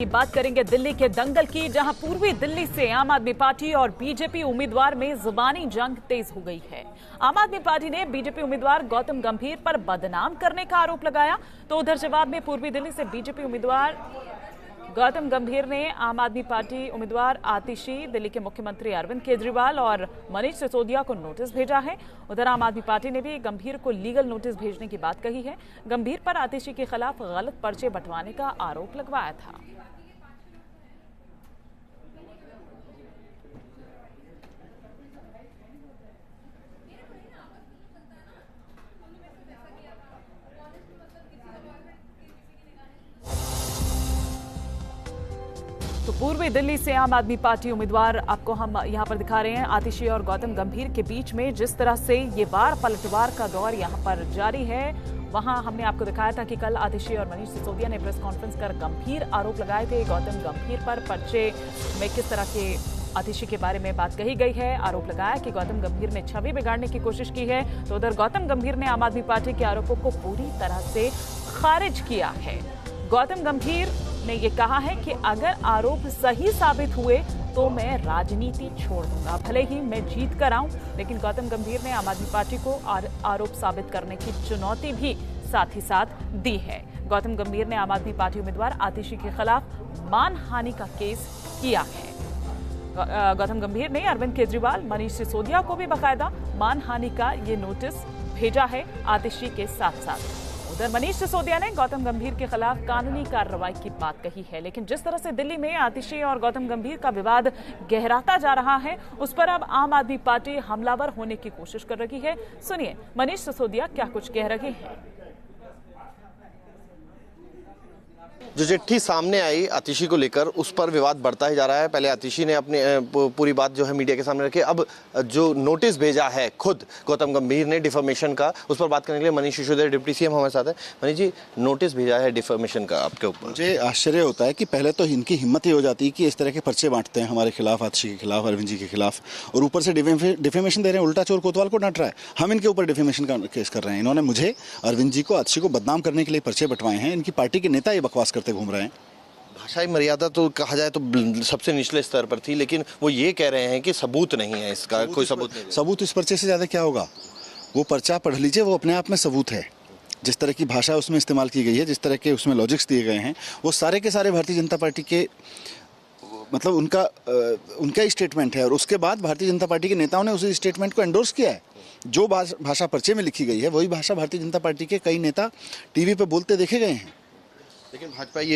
की बात करेंगे दिल्ली के दंगल की, जहां पूर्वी दिल्ली से आम आदमी पार्टी और बीजेपी उम्मीदवार में जुबानी जंग तेज हो गई है। आम आदमी पार्टी ने बीजेपी उम्मीदवार गौतम गंभीर पर बदनाम करने का आरोप लगाया, तो उधर जवाब में पूर्वी दिल्ली से बीजेपी उम्मीदवार गौतम गंभीर ने आम आदमी पार्टी उम्मीदवार आतिशी, दिल्ली के मुख्यमंत्री अरविंद केजरीवाल और मनीष सिसोदिया को नोटिस भेजा है। उधर आम आदमी पार्टी ने भी गंभीर को लीगल नोटिस भेजने की बात कही है। गंभीर पर आतिशी के खिलाफ गलत पर्चे बंटवाने का आरोप लगवाया था। तो पूर्वी दिल्ली से आम आदमी पार्टी उम्मीदवार आपको हम यहां पर दिखा रहे हैं। आतिशी और गौतम गंभीर के बीच में जिस तरह से ये वार पलटवार का दौर यहां पर जारी है, वहां हमने आपको दिखाया था कि कल आतिशी और मनीष सिसोदिया ने प्रेस कॉन्फ्रेंस कर गंभीर आरोप लगाए थे। गौतम गंभीर पर पर्चे में किस तरह के आतिशी के बारे में बात कही गई है। आरोप लगाया कि गौतम गंभीर ने छवि बिगाड़ने की कोशिश की है। तो उधर गौतम गंभीर ने आम आदमी पार्टी के आरोपों को पूरी तरह से खारिज किया है। गौतम गंभीर ने यह कहा है कि अगर आरोप सही साबित हुए तो मैं राजनीति छोड़ दूंगा, भले ही मैं जीत कर आऊं। लेकिन गौतम गंभीर ने आम आदमी पार्टी को आरोप साबित करने की चुनौती भी साथ ही साथ दी है। गौतम गंभीर ने आम आदमी पार्टी उम्मीदवार आतिशी के खिलाफ मानहानि का केस किया है। गौतम गंभीर ने अरविंद केजरीवाल, मनीष सिसोदिया को भी बाकायदा मानहानि का ये नोटिस भेजा है आतिशी के साथ साथ। उधर मनीष सिसोदिया ने गौतम गंभीर के खिलाफ कानूनी कार्रवाई की बात कही है। लेकिन जिस तरह से दिल्ली में आतिशी और गौतम गंभीर का विवाद गहराता जा रहा है, उस पर अब आम आदमी पार्टी हमलावर होने की कोशिश कर रही है। सुनिए मनीष सिसोदिया क्या कुछ कह रहे हैं। जो चिट्ठी सामने आई आतिशी को लेकर, उस पर विवाद बढ़ता ही जा रहा है। पहले आतिशी ने अपनी पूरी बात जो है मीडिया के सामने रखी। अब जो नोटिस भेजा है खुद गौतम गंभीर ने डिफेमेशन का, उस पर बात करने के लिए मनीष सिसोदिया डिप्टी सीएम हमारे साथ है। मनीष जी, नोटिस भेजा है डिफेमेशन का आपके ऊपर। मुझे आश्चर्य होता है कि पहले तो इनकी हिम्मत ही हो जाती है कि इस तरह के पर्चे बांटते हैं हमारे खिलाफ, आतिशी के खिलाफ, अरविंद जी के खिलाफ, और ऊपर से डिफेमेशन दे रहे हैं। उल्टा चोर कोतवाल को डांट रहा है। हम इनके ऊपर डिफेमेशन का केस कर रहे हैं। इन्होंने मुझे, अरविंद जी को, आतिशी को बदनाम करने के लिए पर्चे बंटवाए हैं। इनकी पार्टी के नेता ये बकवास करते घूम रहे हैं। भाषाई मर्यादा तो कहा जाए तो सबसे निचले स्तर पर थी, लेकिन वो ये कह रहे हैं कि सबूत नहीं है इसका, कोई सबूत नहीं। सबूत इस पर्चे से ज़्यादा क्या होगा? वो पर्चा पढ़ लीजिए, वो अपने आप में सबूत है। जिस तरह की भाषा उसमें इस्तेमाल की गई है, जिस तरह के उसमें लॉजिक्स दिए गए हैं, वो सारे के सारे भारतीय जनता पार्टी के, मतलब उनका ही स्टेटमेंट है। और उसके बाद भारतीय जनता पार्टी के नेताओं ने उस स्टेटमेंट को एंडोर्स किया है। जो भाषा पर्चे में लिखी गई है वही भाषा भारतीय जनता पार्टी के कई नेता टीवी पर बोलते देखे गए हैं। लेकिन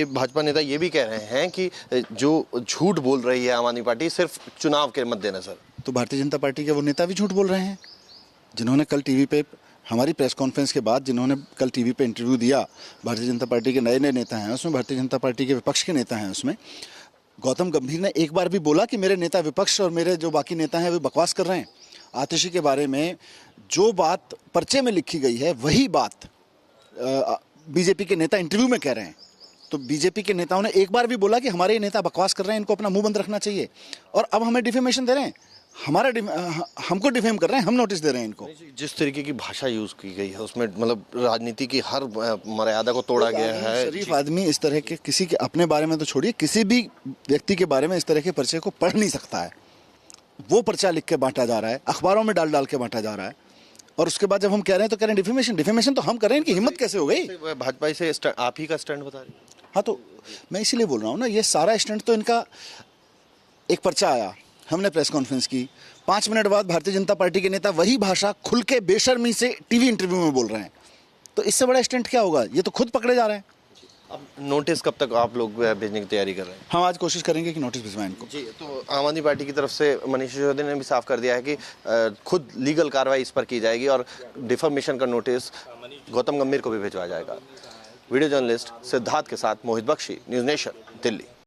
भाजपा नेता ये भी कह रहे हैं कि जो झूठ बोल रही है आम आदमी पार्टी सिर्फ चुनाव के मद्देनजर। तो भारतीय जनता पार्टी के वो नेता भी झूठ बोल रहे हैं, जिन्होंने कल टीवी पे, हमारी प्रेस कॉन्फ्रेंस के बाद जिन्होंने कल टीवी पे इंटरव्यू दिया। भारतीय जनता पार्टी के नए नए नेता हैं उसमें, भारतीय जनता पार्टी के विपक्ष के नेता हैं उसमें। गौतम गंभीर ने एक बार भी बोला कि मेरे नेता विपक्ष और मेरे जो बाकी नेता हैं वे बकवास कर रहे हैं। आतिशी के बारे में जो बात पर्चे में लिखी गई है वही बात बीजेपी के नेता इंटरव्यू में कह रहे हैं। तो बीजेपी के नेताओं ने एक बार भी बोला कि हमारे नेता बकवास कर रहे हैं, इनको अपना मुंह बंद रखना चाहिए। और अब हमें डिफेमेशन दे रहे हैं, हमको डिफेम कर रहे हैं, हम नोटिस दे रहे हैं इनको। जिस तरीके की भाषा यूज की गई है उसमें मतलब राजनीति की हर मर्यादा को तोड़ा गया है। शरीफ आदमी इस तरह के किसी के अपने बारे में तो छोड़िए, किसी भी व्यक्ति के बारे में इस तरह के पर्चे को पढ़ नहीं सकता है। वो पर्चा लिख के बांटा जा रहा है, अखबारों में डाल के बांटा जा रहा है। और उसके बाद जब हम कह रहे हैं तो कह रहे हैं डिफेमेशन तो हम कर रहे हैं। इनकी हिम्मत कैसे हो गई? भाजपा से आप ही का स्टैंड बता रही है। हाँ, तो मैं इसीलिए बोल रहा हूँ ना, ये सारा स्टंट तो इनका। एक पर्चा आया, हमने प्रेस कॉन्फ्रेंस की, 5 मिनट बाद भारतीय जनता पार्टी के नेता वही भाषा खुल के बेशर्मी से टीवी इंटरव्यू में बोल रहे हैं। तो इससे बड़ा स्टंट क्या होगा? ये तो खुद पकड़े जा रहे हैं। अब नोटिस कब तक आप लोग भेजने की तैयारी कर रहे हैं? हम आज कोशिश करेंगे कि नोटिस भिजवाएं इनको। जी, तो आम आदमी पार्टी की तरफ से मनीष सिसोदिया ने भी साफ कर दिया है कि खुद लीगल कार्रवाई इस पर की जाएगी और डिफेमेशन का नोटिस गौतम गंभीर को भी भिजवाया जाएगा। वीडियो जर्नलिस्ट सिद्धार्थ के साथ मोहित बख्शी, न्यूज़ नेशन, दिल्ली।